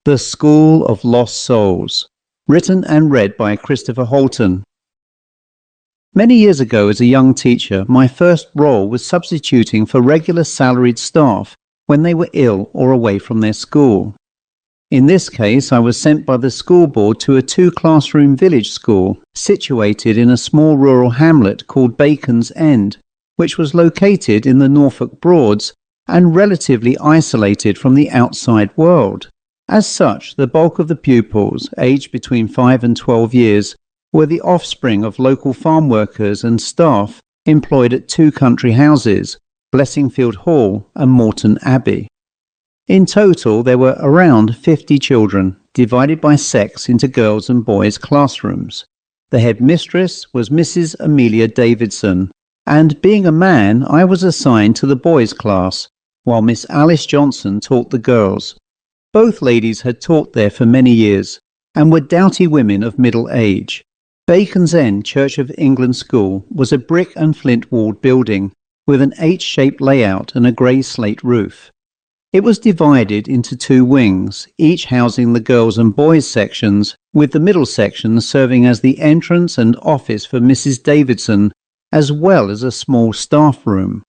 The School of Lost Souls, written and read by Chris Halton. Many years ago as a young teacher, my first role was substituting for regular salaried staff when they were ill or away from their school. In this case, I was sent by the school board to a 2-classroom village school situated in a small rural hamlet called Baconsend, which was located in the Norfolk Broads and relatively isolated from the outside world. As such, the bulk of the pupils, aged between 5 and 12 years, were the offspring of local farm workers and staff employed at 2 country houses, Blessingfield Hall and Morton Abbey. In total, there were around 50 children, divided by sex into girls' and boys' classrooms. The headmistress was Mrs. Amelia Davidson, and being a man, I was assigned to the boys' class, while Miss Alice Johnson taught the girls. Both ladies had taught there for many years, and were doughty women of middle age. Baconsend Church of England School was a brick and flint walled building, with an H-shaped layout and a grey slate roof. It was divided into 2 wings, each housing the girls' and boys' sections, with the middle section serving as the entrance and office for Mrs. Davidson, as well as a small staff room.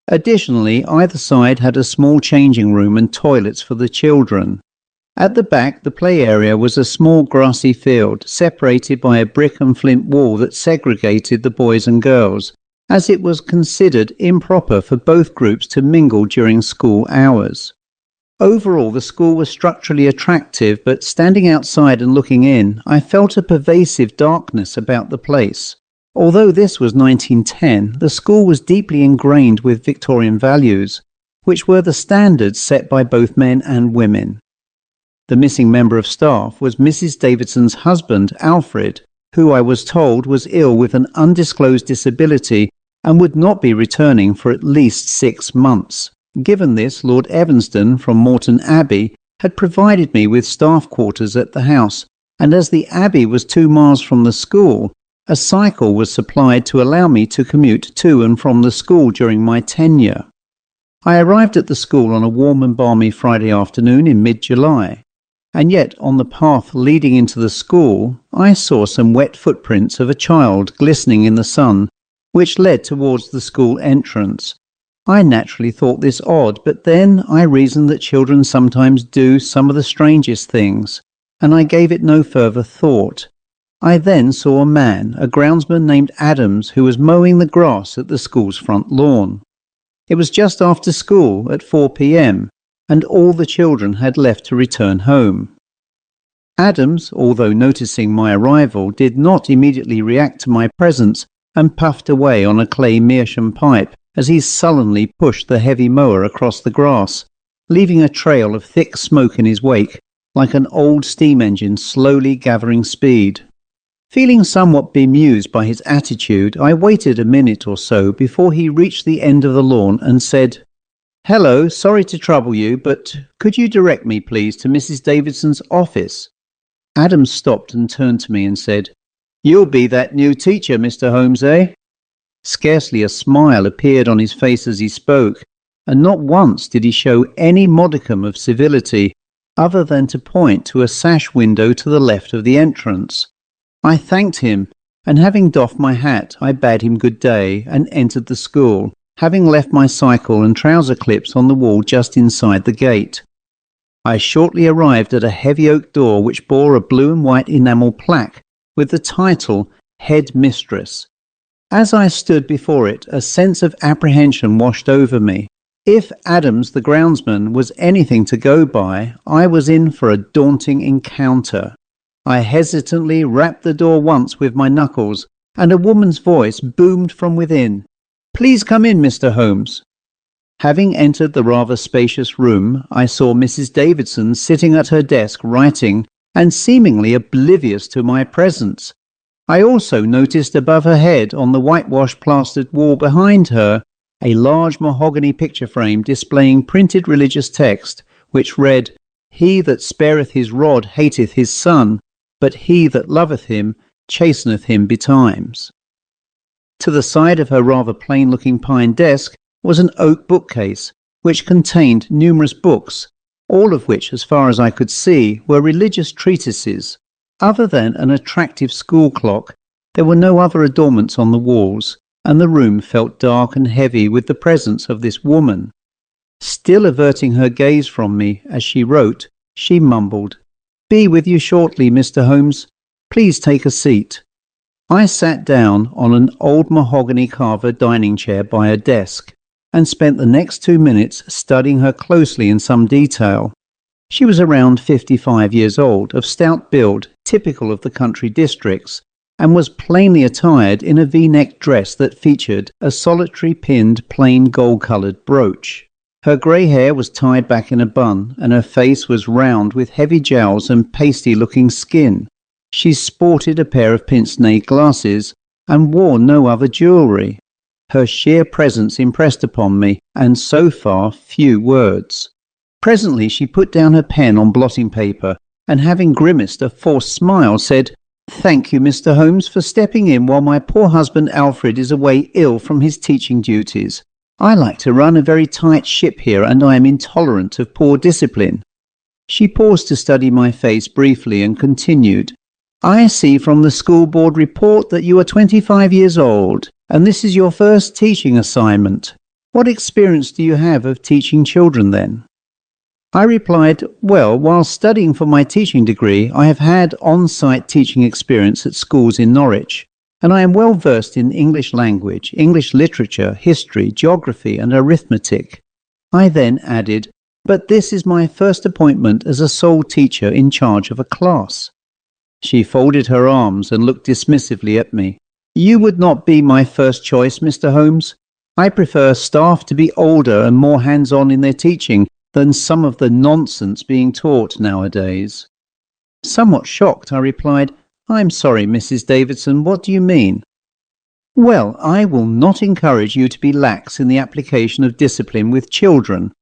Additionally, either side had a small changing room and toilets for the children. At the back, the play area was a small grassy field, separated by a brick and flint wall that segregated the boys and girls, as it was considered improper for both groups to mingle during school hours. Overall, the school was structurally attractive, but standing outside and looking in, I felt a pervasive darkness about the place. Although this was 1910, the school was deeply ingrained with Victorian values, which were the standards set by both men and women. The missing member of staff was Mrs. Davidson's husband, Alfred, who I was told was ill with an undisclosed disability and would not be returning for at least 6 months. Given this, Lord Evanston from Morton Abbey had provided me with staff quarters at the house, and as the Abbey was 2 miles from the school, a cycle was supplied to allow me to commute to and from the school during my tenure. I arrived at the school on a warm and balmy Friday afternoon in mid-July, and yet on the path leading into the school I saw some wet footprints of a child glistening in the sun, which led towards the school entrance. I naturally thought this odd, but then I reasoned that children sometimes do some of the strangest things, and I gave it no further thought. I then saw a man, a groundsman named Adams, who was mowing the grass at the school's front lawn. It was just after school at 4 p.m, and all the children had left to return home. Adams, although noticing my arrival, did not immediately react to my presence and puffed away on a clay meerschaum pipe as he sullenly pushed the heavy mower across the grass, leaving a trail of thick smoke in his wake, like an old steam engine slowly gathering speed. Feeling somewhat bemused by his attitude, I waited a minute or so before he reached the end of the lawn and said, "Hello, sorry to trouble you, but could you direct me, please, to Mrs. Davidson's office?" Adams stopped and turned to me and said, "You'll be that new teacher, Mr. Holmes, eh?" Scarcely a smile appeared on his face as he spoke, and not once did he show any modicum of civility, other than to point to a sash window to the left of the entrance. I thanked him, and having doffed my hat, I bade him good day and entered the school, having left my cycle and trouser clips on the wall just inside the gate. I shortly arrived at a heavy oak door which bore a blue and white enamel plaque with the title Headmistress. As I stood before it, a sense of apprehension washed over me. If Adams the groundsman was anything to go by, I was in for a daunting encounter. I hesitantly rapped the door once with my knuckles, and a woman's voice boomed from within. "Please come in, Mr. Holmes." Having entered the rather spacious room, I saw Mrs. Davidson sitting at her desk writing, and seemingly oblivious to my presence. I also noticed above her head, on the whitewashed plastered wall behind her, a large mahogany picture frame displaying printed religious text, which read, "He that spareth his rod hateth his son, but he that loveth him chasteneth him betimes." To the side of her rather plain-looking pine desk was an oak bookcase, which contained numerous books, all of which, as far as I could see, were religious treatises. Other than an attractive school clock, there were no other adornments on the walls, and the room felt dark and heavy with the presence of this woman. Still averting her gaze from me as she wrote, she mumbled, "Be with you shortly, Mr. Holmes. Please take a seat." I sat down on an old mahogany carver dining chair by a desk and spent the next 2 minutes studying her closely in some detail. She was around 55 years old, of stout build, typical of the country districts, and was plainly attired in a V-neck dress that featured a solitary pinned plain gold-coloured brooch. Her grey hair was tied back in a bun, and her face was round with heavy jowls and pasty-looking skin. She sported a pair of pince-nez glasses and wore no other jewellery. Her sheer presence impressed upon me, and so far few words. Presently she put down her pen on blotting paper, and having grimaced a forced smile, said, "Thank you, Mr. Holmes, for stepping in while my poor husband Alfred is away ill from his teaching duties. I like to run a very tight ship here, and I am intolerant of poor discipline." She paused to study my face briefly and continued, "I see from the school board report that you are 25 years old, and this is your first teaching assignment. What experience do you have of teaching children then?" I replied, "Well, while studying for my teaching degree, I have had on-site teaching experience at schools in Norwich, and I am well versed in English language, English literature, history, geography, and arithmetic." I then added, "But this is my first appointment as a sole teacher in charge of a class." She folded her arms and looked dismissively at me. "You would not be my first choice, Mr. Holmes. I prefer staff to be older and more hands-on in their teaching than some of the nonsense being taught nowadays." Somewhat shocked, I replied, "I'm sorry, Mrs. Davidson, what do you mean?" "Well, I will not encourage you to be lax in the application of discipline with children."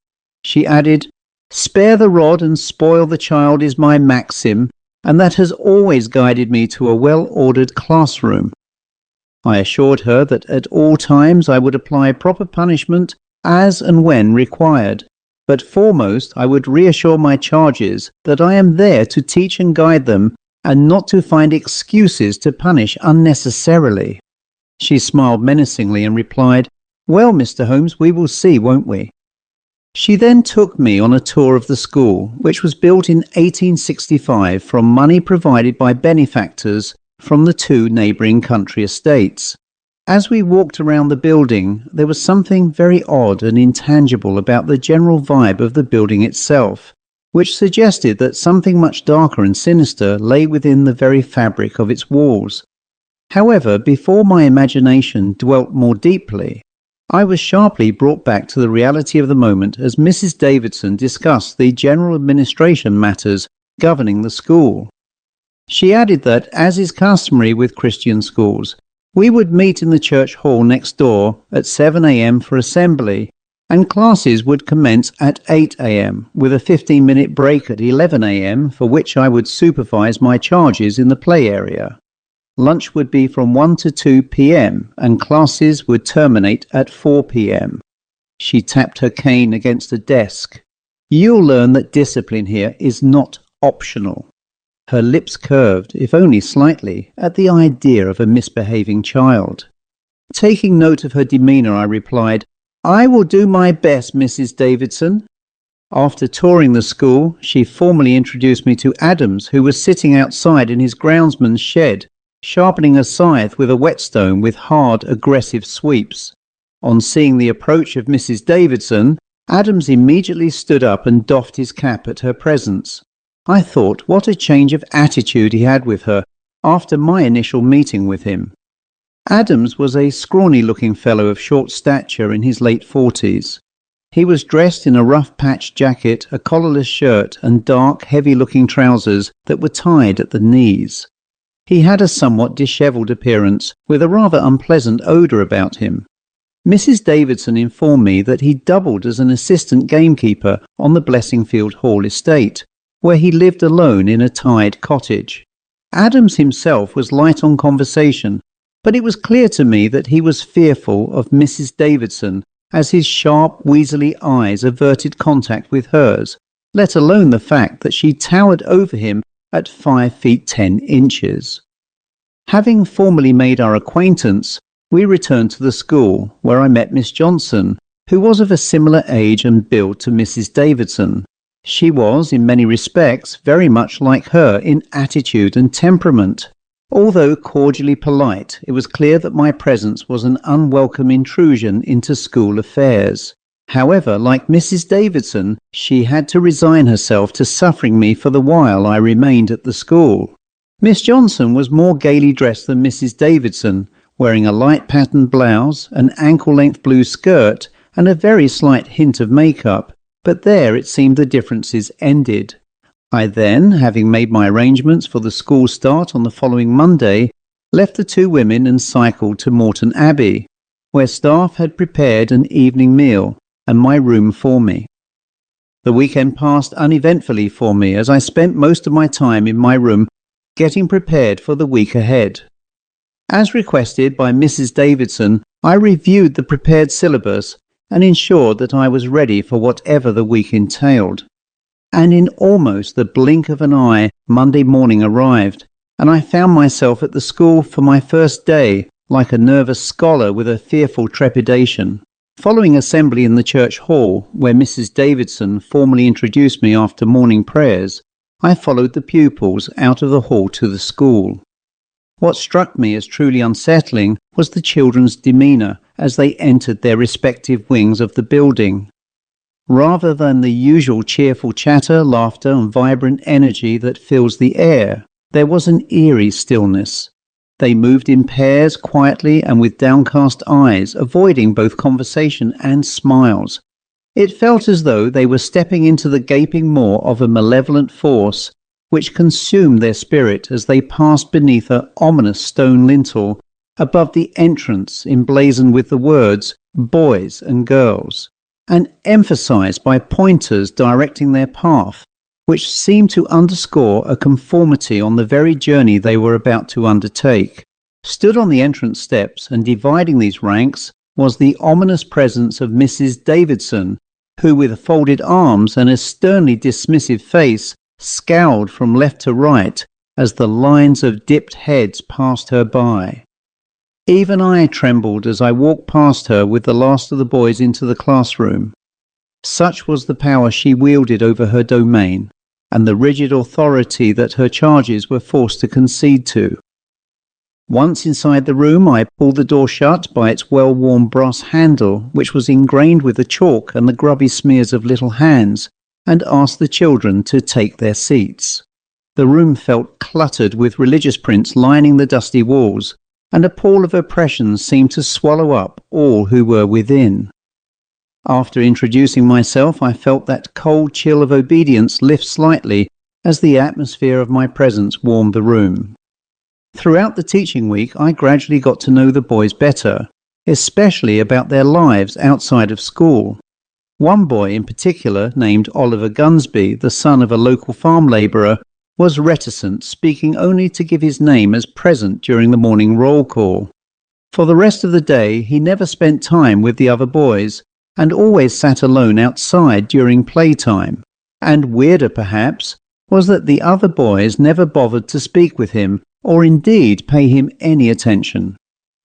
She added, "Spare the rod and spoil the child is my maxim, and that has always guided me to a well-ordered classroom." I assured her that at all times I would apply proper punishment as and when required, but foremost I would reassure my charges that I am there to teach and guide them, and not to find excuses to punish unnecessarily. She smiled menacingly and replied, "Well, Mr. Holmes, we will see, won't we?" She then took me on a tour of the school, which was built in 1865 from money provided by benefactors from the 2 neighbouring country estates. As we walked around the building, there was something very odd and intangible about the general vibe of the building itself, which suggested that something much darker and sinister lay within the very fabric of its walls. However, before my imagination dwelt more deeply, I was sharply brought back to the reality of the moment as Mrs. Davidson discussed the general administration matters governing the school. She added that, as is customary with Christian schools, we would meet in the church hall next door at 7 a.m. for assembly, and classes would commence at 8 a.m. with a 15-minute break at 11 a.m. for which I would supervise my charges in the play area. Lunch would be from 1 to 2 p.m. and classes would terminate at 4 p.m. She tapped her cane against a desk. "You'll learn that discipline here is not optional." Her lips curved, if only slightly, at the idea of a misbehaving child. Taking note of her demeanour, I replied, "I will do my best, Mrs. Davidson." After touring the school, she formally introduced me to Adams, who was sitting outside in his groundsman's shed, sharpening a scythe with a whetstone with hard, aggressive sweeps. On seeing the approach of Mrs. Davidson, Adams immediately stood up and doffed his cap at her presence. I thought what a change of attitude he had with her after my initial meeting with him. Adams was a scrawny-looking fellow of short stature in his late 40s. He was dressed in a rough-patched jacket, a collarless shirt, and dark, heavy-looking trousers that were tied at the knees. He had a somewhat dishevelled appearance, with a rather unpleasant odour about him. Mrs. Davidson informed me that he doubled as an assistant gamekeeper on the Blessingfield Hall estate, where he lived alone in a tied cottage. Adams himself was light on conversation, but it was clear to me that he was fearful of Mrs. Davidson, as his sharp, weaselly eyes averted contact with hers, let alone the fact that she towered over him at 5 feet 10 inches. Having formally made our acquaintance, we returned to the school, where I met Miss Johnson, who was of a similar age and build to Mrs. Davidson. She was, in many respects, very much like her in attitude and temperament. Although cordially polite, it was clear that my presence was an unwelcome intrusion into school affairs. However, like Mrs. Davidson, she had to resign herself to suffering me for the while I remained at the school. Miss Johnson was more gaily dressed than Mrs. Davidson, wearing a light patterned blouse, an ankle-length blue skirt, and a very slight hint of makeup, but there it seemed the differences ended. I then, having made my arrangements for the school start on the following Monday, left the two women and cycled to Morton Abbey, where staff had prepared an evening meal and my room for me. The weekend passed uneventfully for me, as I spent most of my time in my room getting prepared for the week ahead. As requested by Mrs. Davidson, I reviewed the prepared syllabus and ensured that I was ready for whatever the week entailed. And in almost the blink of an eye, Monday morning arrived, and I found myself at the school for my first day, like a nervous scholar with a fearful trepidation. Following assembly in the church hall, where Mrs. Davidson formally introduced me after morning prayers, I followed the pupils out of the hall to the school. What struck me as truly unsettling was the children's demeanour as they entered their respective wings of the building. Rather than the usual cheerful chatter, laughter and vibrant energy that fills the air, there was an eerie stillness. They moved in pairs quietly and with downcast eyes, avoiding both conversation and smiles. It felt as though they were stepping into the gaping maw of a malevolent force which consumed their spirit as they passed beneath an ominous stone lintel above the entrance emblazoned with the words "boys" and "girls," and emphasized by pointers directing their path, which seemed to underscore a conformity on the very journey they were about to undertake. Stood on the entrance steps and dividing these ranks was the ominous presence of Mrs. Davidson, who with folded arms and a sternly dismissive face scowled from left to right as the lines of dipped heads passed her by. Even I trembled as I walked past her with the last of the boys into the classroom. Such was the power she wielded over her domain, and the rigid authority that her charges were forced to concede to. Once inside the room, I pulled the door shut by its well-worn brass handle, which was ingrained with the chalk and the grubby smears of little hands, and asked the children to take their seats. The room felt cluttered with religious prints lining the dusty walls, and a pall of oppression seemed to swallow up all who were within. After introducing myself, I felt that cold chill of obedience lift slightly as the atmosphere of my presence warmed the room. Throughout the teaching week, I gradually got to know the boys better, especially about their lives outside of school. One boy in particular, named Oliver Gunsby, the son of a local farm labourer, was reticent, speaking only to give his name as present during the morning roll call. For the rest of the day, he never spent time with the other boys, and always sat alone outside during playtime. And weirder perhaps, was that the other boys never bothered to speak with him, or indeed pay him any attention.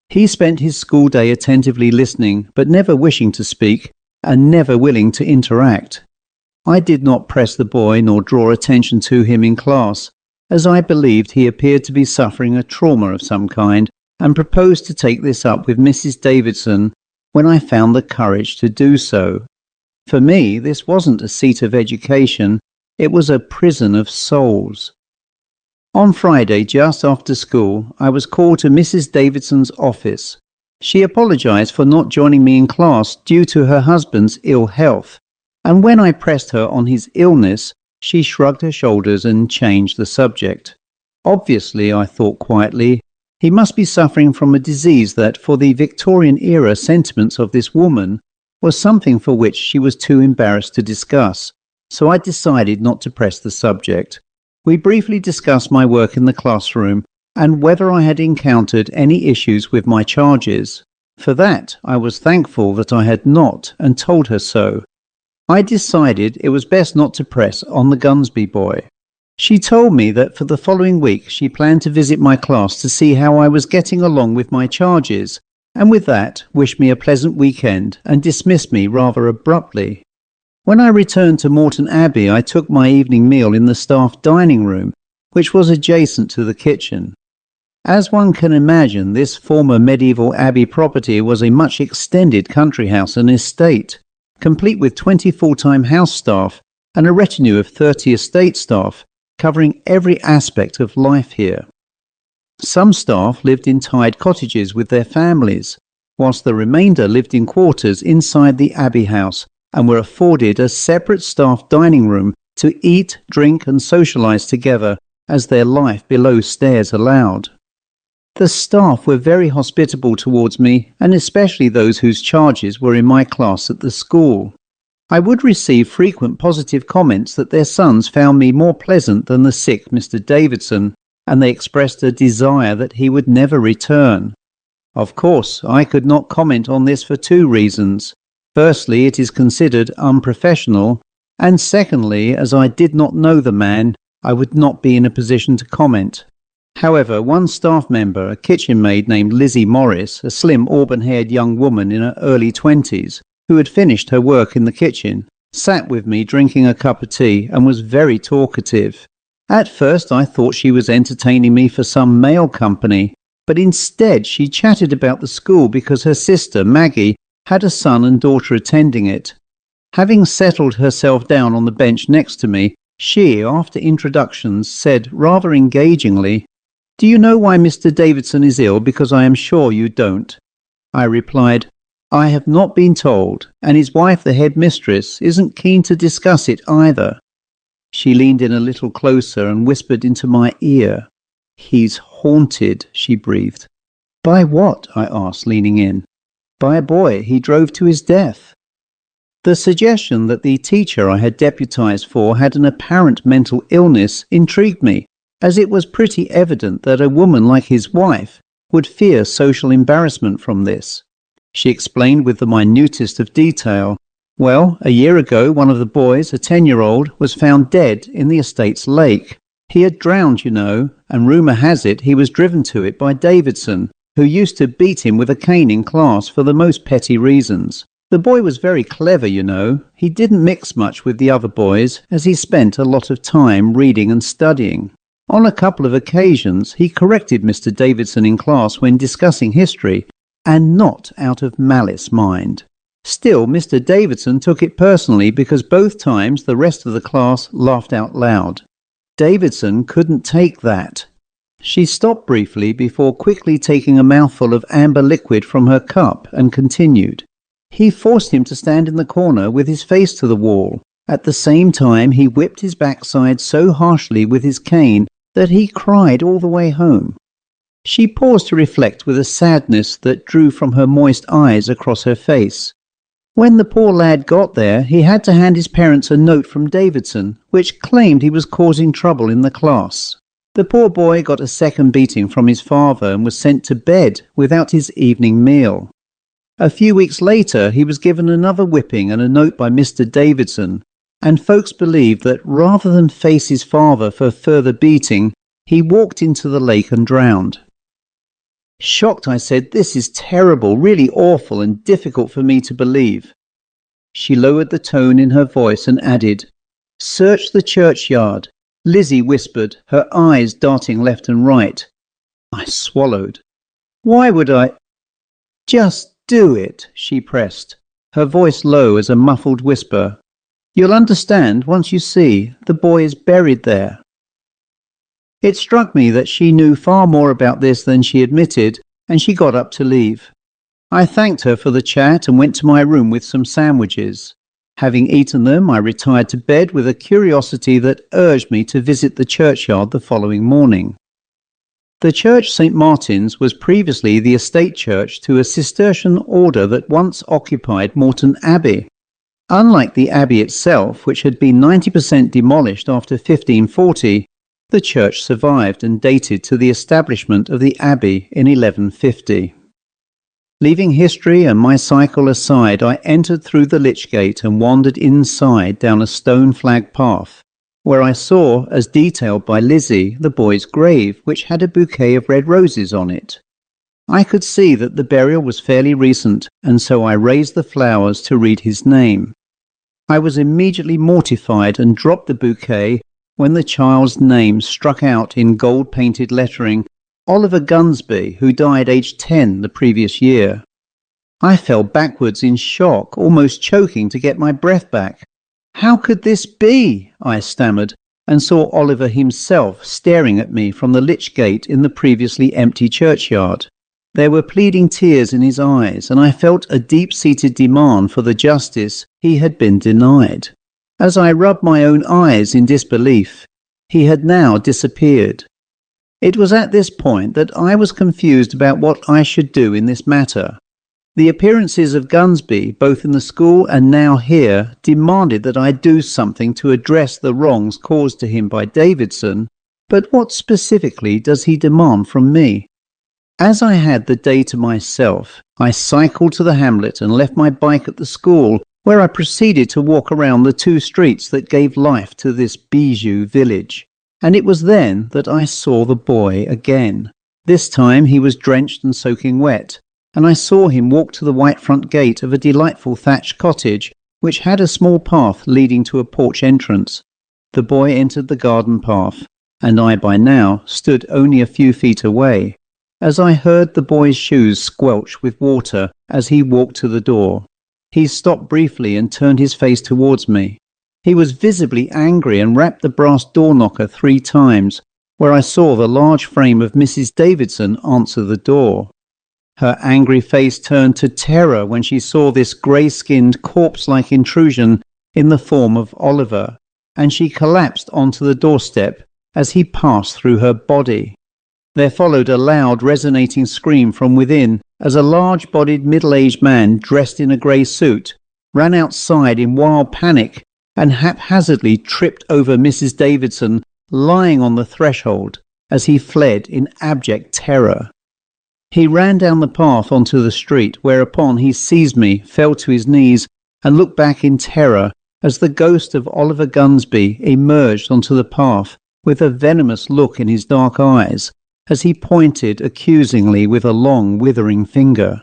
He spent his school day attentively listening, but never wishing to speak, and never willing to interact. I did not press the boy nor draw attention to him in class, as I believed he appeared to be suffering a trauma of some kind, and proposed to take this up with Mrs. Davidson when I found the courage to do so. For me, this wasn't a seat of education, it was a prison of souls. On Friday, just after school, I was called to Mrs. Davidson's office. She apologized for not joining me in class due to her husband's ill health, and when I pressed her on his illness, she shrugged her shoulders and changed the subject. Obviously, I thought quietly, he must be suffering from a disease that, for the Victorian-era sentiments of this woman, was something for which she was too embarrassed to discuss, so I decided not to press the subject. We briefly discussed my work in the classroom and whether I had encountered any issues with my charges. For that, I was thankful that I had not, and told her so. I decided it was best not to press on the Gunsby boy. She told me that for the following week she planned to visit my class to see how I was getting along with my charges, and with that wished me a pleasant weekend and dismissed me rather abruptly. When I returned to Morton Abbey, I took my evening meal in the staff dining room, which was adjacent to the kitchen. As one can imagine, this former medieval abbey property was a much extended country house and estate, complete with 20 full-time house staff and a retinue of 30 estate staff, covering every aspect of life here. Some staff lived in tied cottages with their families, whilst the remainder lived in quarters inside the abbey house and were afforded a separate staff dining room to eat, drink and socialise together as their life below stairs allowed. The staff were very hospitable towards me, and especially those whose charges were in my class at the school. I would receive frequent positive comments that their sons found me more pleasant than the sick Mr. Davidson, and they expressed a desire that he would never return. Of course, I could not comment on this for two reasons. Firstly, it is considered unprofessional, and secondly, as I did not know the man, I would not be in a position to comment. However, one staff member, a kitchen maid named Lizzie Morris, a slim auburn-haired young woman in her early 20s, who had finished her work in the kitchen, sat with me drinking a cup of tea and was very talkative. At first I thought she was entertaining me for some mail company, but instead she chatted about the school because her sister, Maggie, had a son and daughter attending it. Having settled herself down on the bench next to me, she, after introductions, said rather engagingly, "Do you know why Mr. Davidson is ill? Because I am sure you don't." I replied, "I have not been told, and his wife, the headmistress, isn't keen to discuss it either." She leaned in a little closer and whispered into my ear. "He's haunted," she breathed. "By what?" I asked, leaning in. "By a boy he drove to his death." The suggestion that the teacher I had deputized for had an apparent mental illness intrigued me, as it was pretty evident that a woman like his wife would fear social embarrassment from this. She explained with the minutest of detail. Well, a year ago one of the boys, a 10-year-old, was found dead in the estate's lake. He had drowned, you know, and rumour has it he was driven to it by Davidson, who used to beat him with a cane in class for the most petty reasons. The boy was very clever, you know. He didn't mix much with the other boys, as he spent a lot of time reading and studying. On a couple of occasions he corrected Mr. Davidson in class when discussing history, and not out of malice mind. Still, Mr. Davidson took it personally because both times the rest of the class laughed out loud. Davidson couldn't take that. She stopped briefly before quickly taking a mouthful of amber liquid from her cup and continued. He forced him to stand in the corner with his face to the wall. At the same time he whipped his backside so harshly with his cane that he cried all the way home. She paused to reflect with a sadness that drew from her moist eyes across her face. When the poor lad got there, he had to hand his parents a note from Davidson, which claimed he was causing trouble in the class. The poor boy got a second beating from his father and was sent to bed without his evening meal. A few weeks later, he was given another whipping and a note by Mr. Davidson, and folks believed that rather than face his father for further beating, he walked into the lake and drowned. Shocked, I said, "This is terrible, really awful and difficult for me to believe." She lowered the tone in her voice and added, "Search the churchyard." Lizzie whispered, her eyes darting left and right. I swallowed. "Why would I—" "Just do it," she pressed, her voice low as a muffled whisper. "You'll understand once you see. The boy is buried there." It struck me that she knew far more about this than she admitted, and she got up to leave. I thanked her for the chat and went to my room with some sandwiches. Having eaten them, I retired to bed with a curiosity that urged me to visit the churchyard the following morning. The church St. Martin's was previously the estate church to a Cistercian order that once occupied Morton Abbey. Unlike the abbey itself, which had been 90% demolished after 1540, the church survived and dated to the establishment of the abbey in 1150. Leaving history and my cycle aside, I entered through the lich gate and wandered inside down a stone-flagged path, where I saw, as detailed by Lizzie, the boy's grave, which had a bouquet of red roses on it. I could see that the burial was fairly recent, and so I raised the flowers to read his name. I was immediately mortified and dropped the bouquet when the child's name struck out in gold-painted lettering, Oliver Gunsby, who died aged 10 the previous year. I fell backwards in shock, almost choking to get my breath back. "How could this be?" I stammered, and saw Oliver himself staring at me from the lich gate in the previously empty churchyard. There were pleading tears in his eyes, and I felt a deep-seated demand for the justice he had been denied. As I rubbed my own eyes in disbelief, he had now disappeared. It was at this point that I was confused about what I should do in this matter. The appearances of Gunsby, both in the school and now here, demanded that I do something to address the wrongs caused to him by Davidson, but what specifically does he demand from me? As I had the day to myself, I cycled to the hamlet and left my bike at the school, where I proceeded to walk around the 2 streets that gave life to this bijou village. And it was then that I saw the boy again. This time he was drenched and soaking wet, and I saw him walk to the white front gate of a delightful thatched cottage, which had a small path leading to a porch entrance. The boy entered the garden path, and I by now stood only a few feet away, as I heard the boy's shoes squelch with water as he walked to the door. He stopped briefly and turned his face towards me. He was visibly angry and rapped the brass door knocker 3 times, where I saw the large frame of Mrs. Davidson answer the door. Her angry face turned to terror when she saw this grey-skinned, corpse-like intrusion in the form of Oliver, and she collapsed onto the doorstep as he passed through her body. There followed a loud, resonating scream from within as a large-bodied, middle-aged man dressed in a grey suit ran outside in wild panic and haphazardly tripped over Mrs. Davidson lying on the threshold as he fled in abject terror. He ran down the path onto the street, whereupon he seized me, fell to his knees, and looked back in terror as the ghost of Oliver Gunsby emerged onto the path with a venomous look in his dark eyes as he pointed accusingly with a long, withering finger.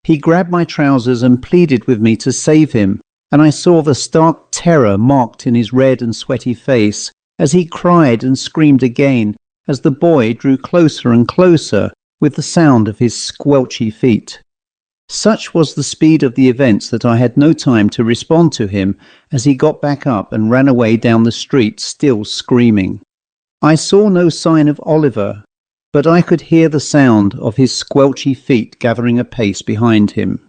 He grabbed my trousers and pleaded with me to save him, and I saw the stark terror marked in his red and sweaty face as he cried and screamed again as the boy drew closer and closer with the sound of his squelchy feet. Such was the speed of the events that I had no time to respond to him as he got back up and ran away down the street, still screaming. I saw no sign of Oliver, but I could hear the sound of his squelchy feet gathering apace behind him.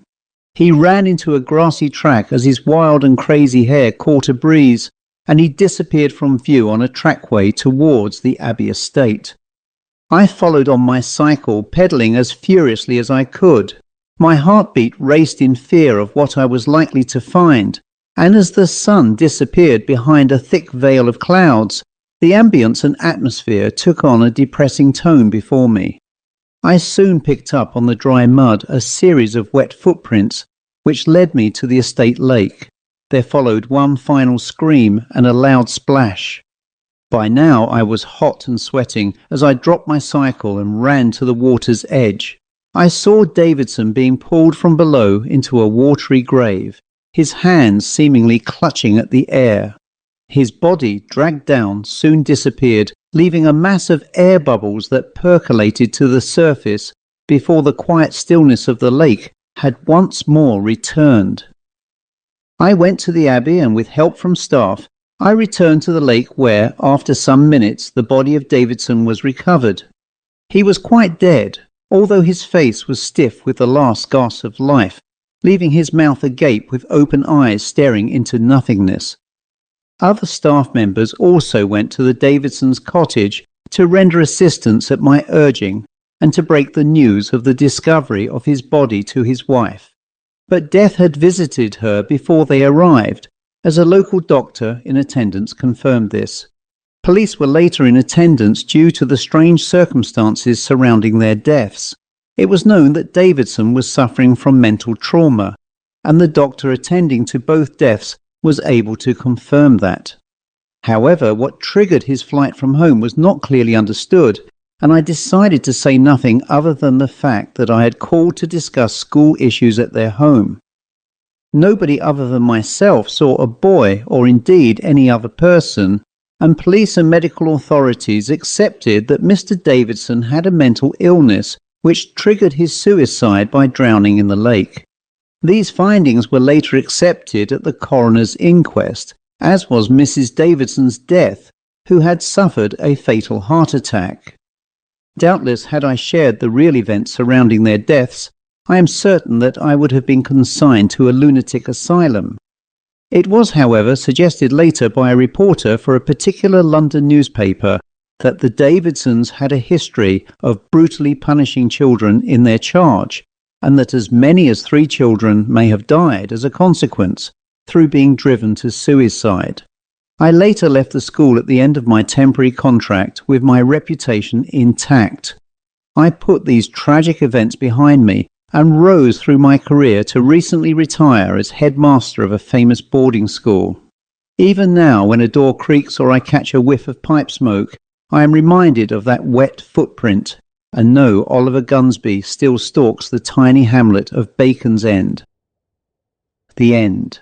He ran into a grassy track as his wild and crazy hair caught a breeze, and he disappeared from view on a trackway towards the Abbey estate. I followed on my cycle, pedalling as furiously as I could. My heartbeat raced in fear of what I was likely to find, and as the sun disappeared behind a thick veil of clouds, the ambience and atmosphere took on a depressing tone before me. I soon picked up on the dry mud a series of wet footprints, which led me to the estate lake. There followed one final scream and a loud splash. By now I was hot and sweating as I dropped my cycle and ran to the water's edge. I saw Davidson being pulled from below into a watery grave, his hands seemingly clutching at the air. His body, dragged down, soon disappeared, leaving a mass of air bubbles that percolated to the surface before the quiet stillness of the lake had once more returned. I went to the Abbey, and with help from staff, I returned to the lake where, after some minutes, the body of Davidson was recovered. He was quite dead, although his face was stiff with the last gasp of life, leaving his mouth agape with open eyes staring into nothingness. Other staff members also went to the Davidsons' cottage to render assistance at my urging and to break the news of the discovery of his body to his wife. But death had visited her before they arrived, as a local doctor in attendance confirmed this. Police were later in attendance due to the strange circumstances surrounding their deaths. It was known that Davidson was suffering from mental trauma, and the doctor attending to both deaths was able to confirm that. However, what triggered his flight from home was not clearly understood, and I decided to say nothing other than the fact that I had called to discuss school issues at their home. Nobody other than myself saw a boy, or indeed any other person, and police and medical authorities accepted that Mr. Davidson had a mental illness which triggered his suicide by drowning in the lake. These findings were later accepted at the coroner's inquest, as was Mrs. Davidson's death, who had suffered a fatal heart attack. Doubtless, had I shared the real events surrounding their deaths, I am certain that I would have been consigned to a lunatic asylum. It was, however, suggested later by a reporter for a particular London newspaper that the Davidsons had a history of brutally punishing children in their charge, and that as many as 3 children may have died as a consequence through being driven to suicide. I later left the school at the end of my temporary contract with my reputation intact. I put these tragic events behind me and rose through my career to recently retire as headmaster of a famous boarding school. Even now, when a door creaks or I catch a whiff of pipe smoke, I am reminded of that wet footprint and know Oliver Gunsby still stalks the tiny hamlet of Baconsend. The end.